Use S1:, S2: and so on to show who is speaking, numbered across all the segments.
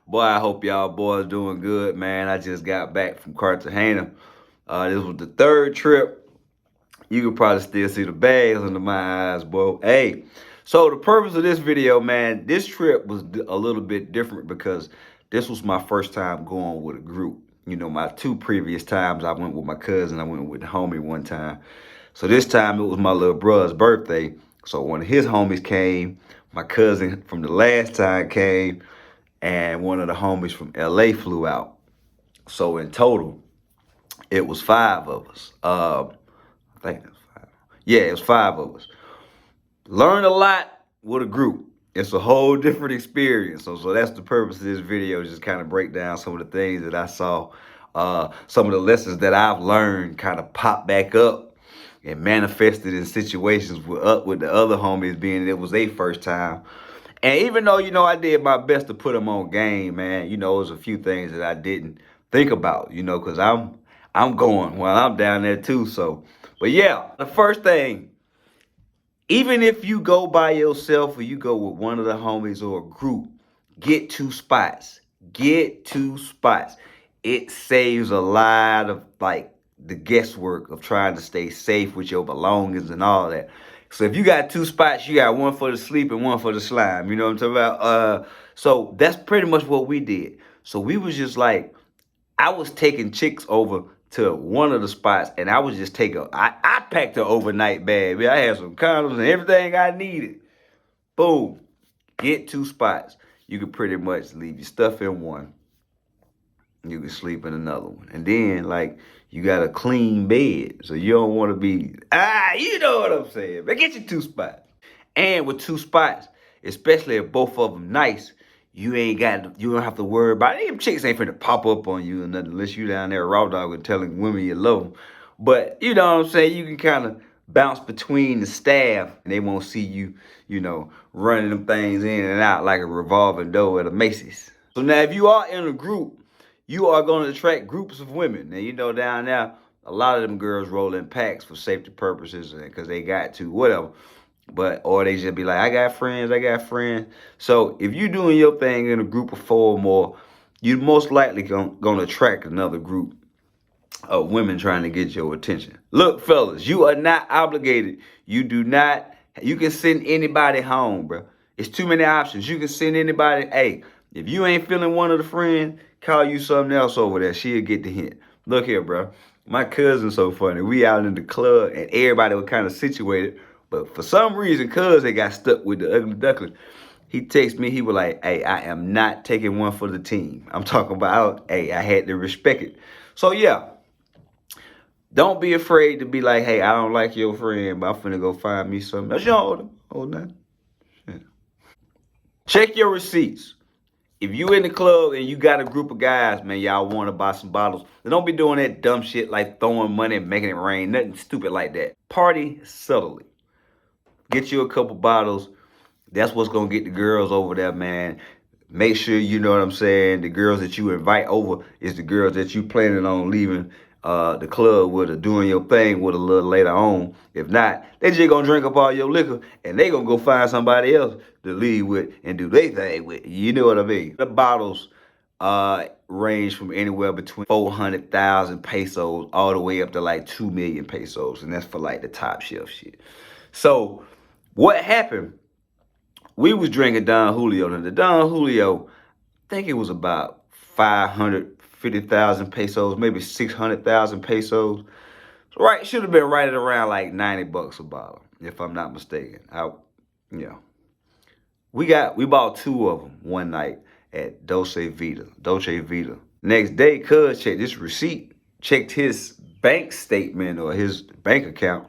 S1: Boy, I hope y'all boys doing good, man. I just got back from Cartagena. This was the third trip. You can probably still see the bags under my eyes, boy. Hey, so the purpose of this video, man, this trip was a little bit different because this was my first time going with a group. You know, my two previous times I went with my cousin, I went with the homie one time. So this time it was my little brother's birthday. So one of his homies came, my cousin from the last time came, and one of the homies from LA flew out. So in total, it was five of us. I think it was five. Yeah, it was five of us. Learned a lot with a group. It's a whole different experience. So that's the purpose of this video, just kind of break down some of the things that I saw, some of the lessons that I've learned kind of pop back up and manifested in situations with the other homies being it was their first time. And even though, I did my best to put them on game, man, there's a few things that I didn't think about, because I'm going while I'm down there too. So, but yeah, the first thing, even if you go by yourself or you go with one of the homies or a group, get two spots. Get two spots. It saves a lot of like the guesswork of trying to stay safe with your belongings and all that. So if you got two spots, you got one for the sleep and one for the slime. You know what I'm talking about? So that's pretty much what we did. So we was just like, I was taking chicks over to one of the spots, and I was just taking. I packed an overnight bag. I had some condoms and everything I needed. Boom, get two spots. You could pretty much leave your stuff in one. You can sleep in another one, and then like you got a clean bed, so you don't want to be you know what I'm saying. But get you two spots, and with two spots, especially if both of them nice, you don't have to worry about it. Them chicks ain't finna pop up on you or nothing unless you down there raw dog and telling women you love them. But you know what I'm saying. You can kind of bounce between the staff, and they won't see you, running them things in and out like a revolving door at a Macy's. So now, if you are in a group, you are going to attract groups of women. Now, down there, a lot of them girls roll in packs for safety purposes and because they got to, whatever. But, or they just be like, I got friends, I got friends. So if you doing your thing in a group of four or more, you most likely going to attract another group of women trying to get your attention. Look, fellas, you are not obligated. You can send anybody home, bro. It's too many options. You can send anybody, hey, if you ain't feeling one of the friends, call you something else over there. She'll get the hint. Look here, bro. My cousin's so funny. We out in the club and everybody was kind of situated. But for some reason, cuz they got stuck with the ugly duckling. He texted me, he was like, hey, I am not taking one for the team. I'm talking about, hey, I had to respect it. So yeah, don't be afraid to be like, hey, I don't like your friend, but I'm finna go find me something else. You don't hold that. Yeah. Check your receipts. If you in the club and you got a group of guys, man, y'all want to buy some bottles, then don't be doing that dumb shit like throwing money and making it rain. Nothing stupid like that. Party subtly. Get you a couple bottles. That's what's going to get the girls over there, man. Make sure, you know what I'm saying, the girls that you invite over is the girls that you planning on leaving the club with or doing your thing with a little later on. If not, they just going to drink up all your liquor and they going to go find somebody else to leave with and do their thing with. You know what I mean? The bottles range from anywhere between 400,000 pesos all the way up to like 2 million pesos. And that's for like the top shelf shit. So what happened? We was drinking Don Julio, and the Don Julio, I think it was about 550,000 pesos, maybe 600,000 pesos. So right, should have been right at around like 90 bucks a bottle, if I'm not mistaken. We bought two of them one night at Dolce Vita. Next day, cuz checked this receipt, checked his bank statement or his bank account,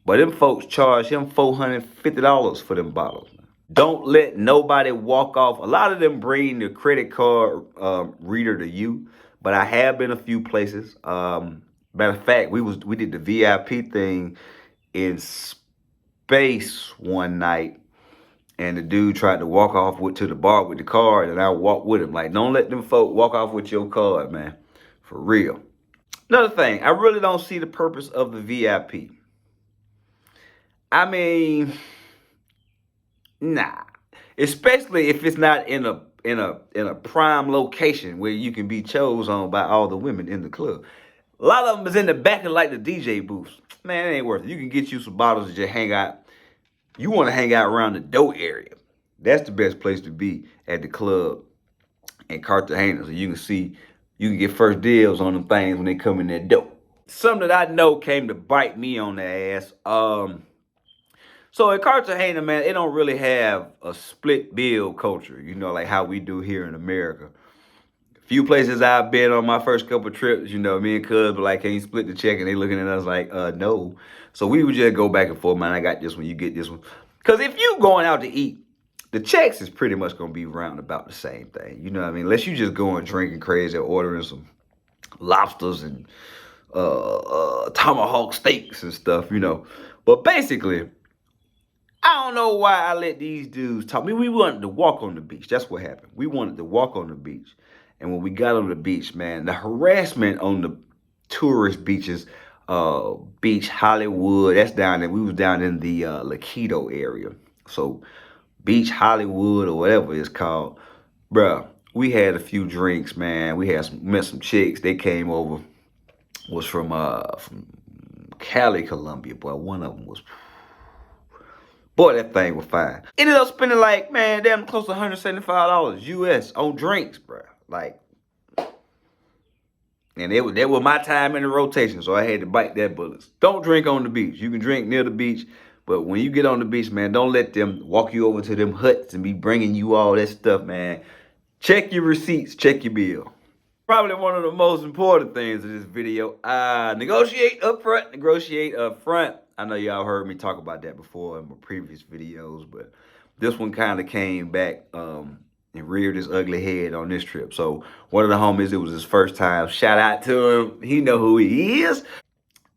S1: but them folks charged him $450 for them bottles. Don't let nobody walk off. A lot of them bring the credit card reader to you, but I have been a few places. Matter of fact, we did the VIP thing in space one night, and the dude tried to walk off to the bar with the card, and I walked with him. Like, don't let them folk walk off with your card, man. For real. Another thing, I really don't see the purpose of the VIP. I mean, nah. Especially if it's not in in a prime location where you can be chose on by all the women in the club. A lot of them is in the back of like the DJ booths. Man, it ain't worth it. You can get you some bottles and just hang out. You want to hang out around the dough area. That's the best place to be at the club in Cartagena. So you can get first deals on them things when they come in that dough. Something that I know came to bite me on the ass. So in Cartagena, man, it don't really have a split bill culture, like how we do here in America. Few places I've been on my first couple trips, me and cuz but like, can you split the check? And they looking at us like, no. So we would just go back and forth, man. I got this one, you get this one. Cause if you going out to eat, the checks is pretty much gonna be round about the same thing. You know what I mean? Unless you just going drinking crazy, ordering some lobsters and tomahawk steaks and stuff. But basically, I don't know why I let these dudes talk. We wanted to walk on the beach. That's what happened. We wanted to walk on the beach. And when we got on the beach, man, the harassment on the tourist beaches, Beach Hollywood, that's down there. We was down in the Laquito area. So Beach Hollywood or whatever it's called. Bruh, we had a few drinks, man. We had met some chicks. They came over. Was from Cali, Colombia. Boy, one of them was. Boy, that thing was fine. Ended up spending like, man, damn close to $175 US on drinks, bro. Like, and that was my time in the rotation, so I had to bite that bullet. Don't drink on the beach. You can drink near the beach, but when you get on the beach, man, don't let them walk you over to them huts and be bringing you all that stuff, man. Check your receipts, check your bill. Probably one of the most important things in this video. Negotiate up front, negotiate up front. I know y'all heard me talk about that before in my previous videos, but this one kind of came back and reared his ugly head on this trip. So one of the homies, it was his first time. Shout out to him. He know who he is.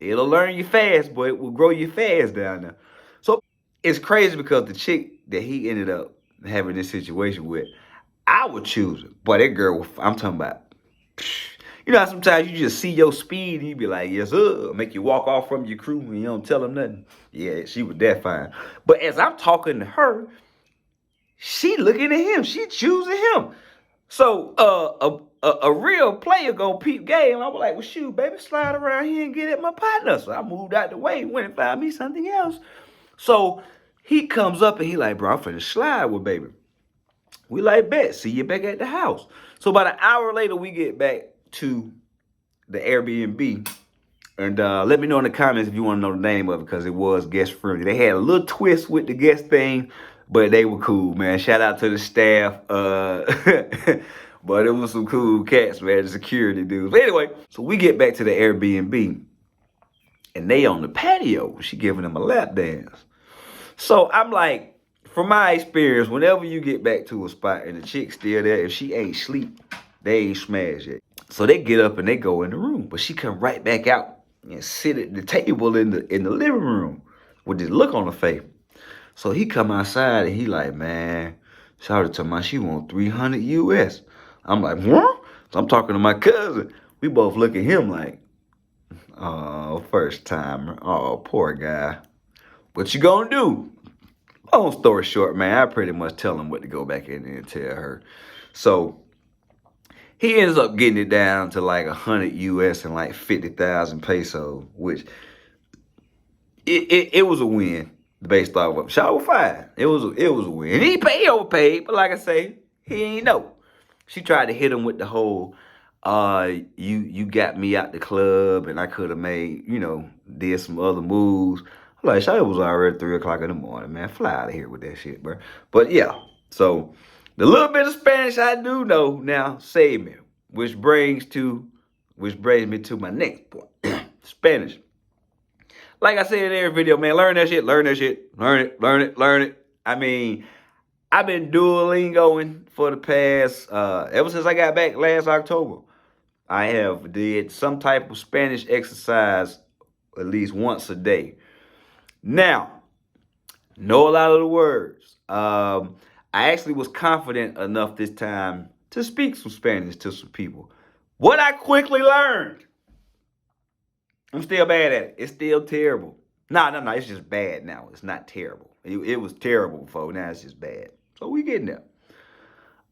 S1: It'll learn you fast, but it will grow you fast down there. So it's crazy because the chick that he ended up having this situation with, I would choose her. Boy, that girl, I'm talking about, you know how sometimes you just see your speed and you be like, yes, sir. Make you walk off from your crew and you don't tell them nothing. Yeah, she was that fine. But as I'm talking to her, she looking at him. She choosing him. So a real player gonna peep game. I was like, well, shoot, baby, slide around here and get at my partner. So I moved out the way, went and found me something else. So he comes up and he like, bro, I'm finna slide with baby. We like, bet, see you back at the house. So about an hour later, we get back to the Airbnb. And let me know in the comments if you want to know the name of it, because it was guest friendly. They had a little twist with the guest thing, but they were cool, man. Shout out to the staff. But it was some cool cats, man, the security dudes. But anyway, so we get back to the Airbnb, and they on the patio. She giving them a lap dance. So I'm like, from my experience, whenever you get back to a spot and the chick's still there, if she ain't sleep, they ain't smashed yet. So they get up and they go in the room, but she come right back out and sit at the table in the living room with this look on her face. So he come outside and he like, man, shouted to my, she want 300 US. I'm like, what? So I'm talking to my cousin. We both look at him like, oh, first timer. Oh, poor guy. What you gonna do? Long story short, man, I pretty much tell him what to go back in there and tell her. So he ends up getting it down to like 100 US and like 50,000 pesos, which it was a win based off of Shaw was fine. It was a win. He overpaid, but like I say, he ain't know. She tried to hit him with the whole, you got me out the club and I could have made, did some other moves. I'm like, Shaw was already 3 o'clock in the morning, man. Fly out of here with that shit, bro. But yeah, so the little bit of Spanish I do know now saved me, which brings me to my next point. Spanish. Like I said in every video, man, learn that shit, learn it. I mean, I've been Duolingoing for the past, ever since I got back last October. I have did some type of Spanish exercise at least once a day. Now, know a lot of the words. I actually was confident enough this time to speak some Spanish to some people. What I quickly learned, I'm still bad at it. It's still terrible. No, it's just bad now. It's not terrible. It was terrible before. Now it's just bad. So we getting there.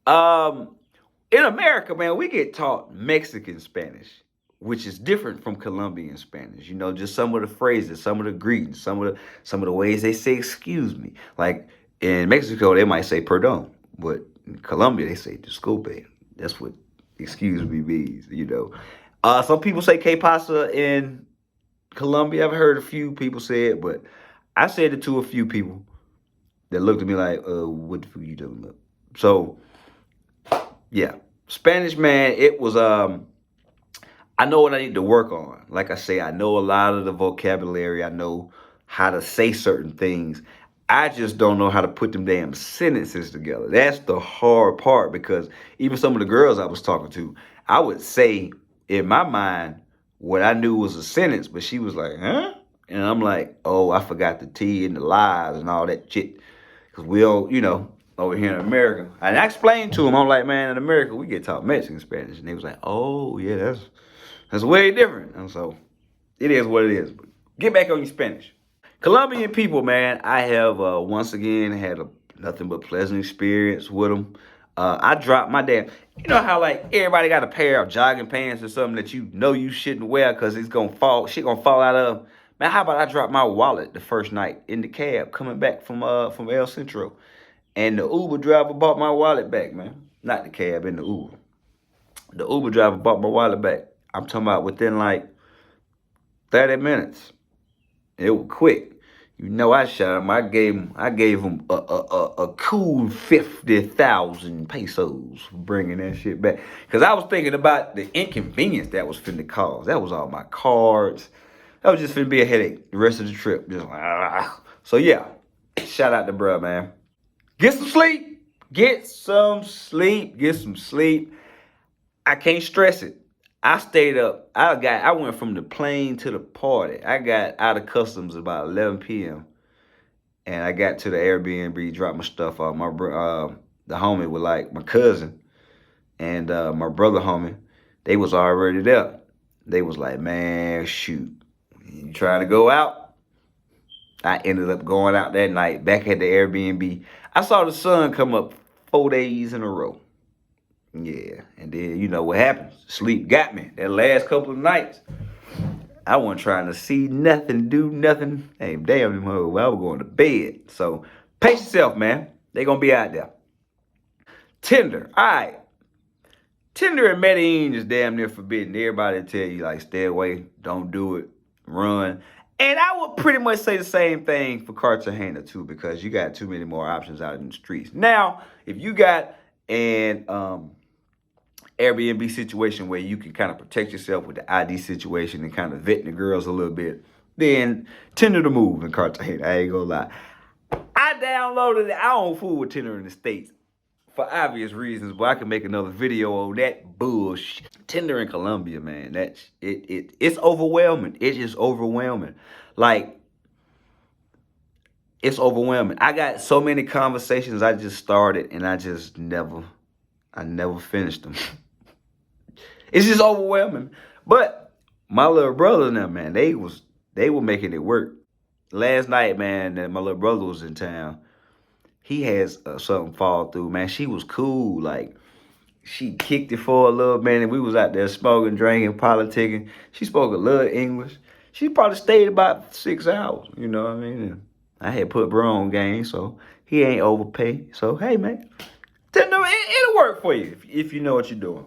S1: Um, in America, man, we get taught Mexican Spanish, which is different from Colombian Spanish. You know, just some of the phrases, some of the greetings, some of the ways they say "excuse me." Like in Mexico, they might say "perdón," but in Colombia, they say "disculpe." That's what "excuse me" means. You know, some people say "que pasa" in Colombia. I've heard a few people say it, but I said it to a few people that looked at me like, what the fuck you talking about? So yeah, Spanish, man. It was I know what I need to work on. Like I say, I know a lot of the vocabulary. I know how to say certain things. I just don't know how to put them damn sentences together. That's the hard part because even some of the girls I was talking to, I would say in my mind what I knew was a sentence, but she was like, huh? And I'm like, oh, I forgot the T and the lies and all that shit. Because we all, over here in America. And I explained to them, I'm like, man, in America, we get taught Mexican Spanish. And they was like, oh, yeah, that's way different. And so it is what it is. But get back on your Spanish. Colombian people, man, I have once again had nothing but pleasant experience with them. I dropped my damn. You know how like everybody got a pair of jogging pants or something that you know you shouldn't wear because it's gonna fall. Shit gonna fall out of. Man, how about I dropped my wallet the first night in the cab coming back from El Centro, and the Uber driver bought my wallet back, man. Not the cab, in the Uber. The Uber driver bought my wallet back. I'm talking about within like 30 minutes. It was quick. You know, I shot him. I gave him a cool 50,000 pesos for bringing that shit back. Cause I was thinking about the inconvenience that was finna cause. That was all my cards. That was just finna be a headache the rest of the trip. Just like, ah. So yeah, shout out to bruh, man. Get some sleep. Get some sleep. Get some sleep. I can't stress it. I stayed up. I went from the plane to the party. I got out of customs about 11 p.m. and I got to the Airbnb, dropped my stuff off. The homie was like my cousin and my brother homie. They was already there. They was like, man, shoot, you trying to go out? I ended up going out that night back at the Airbnb. I saw the sun come up 4 days in a row. Yeah, and then you know what happens. Sleep got me. That last couple of nights, I wasn't trying to see nothing, do nothing. Hey, damn them hoes. I was going to bed. So pace yourself, man. They gonna be out there. Tinder. All right. Tinder and Medellin is damn near forbidden. Everybody tell you like stay away, don't do it, run. And I would pretty much say the same thing for Cartagena too, because you got too many more options out in the streets. Now, if you got an Airbnb situation where you can kind of protect yourself with the ID situation and kind of vetting the girls a little bit, then Tinder the move in Cartagena. I ain't gonna lie. I downloaded it. I don't fool with Tinder in the States for obvious reasons, but I can make another video on that bullshit. Tinder in Colombia, man, that's it's overwhelming. It is overwhelming. Like, it's overwhelming. I got so many conversations I just started and I never finished them. It's just overwhelming. But my little brother and them, man, they were making it work. Last night, man, that my little brother was in town. He has something fall through, man. She was cool, like she kicked it for a little minute. And we was out there smoking, drinking, politicking. She spoke a little English. She probably stayed about 6 hours. You know what I mean? And I had put bro on game, so he ain't overpay. So hey, man, it'll work for you if you know what you're doing.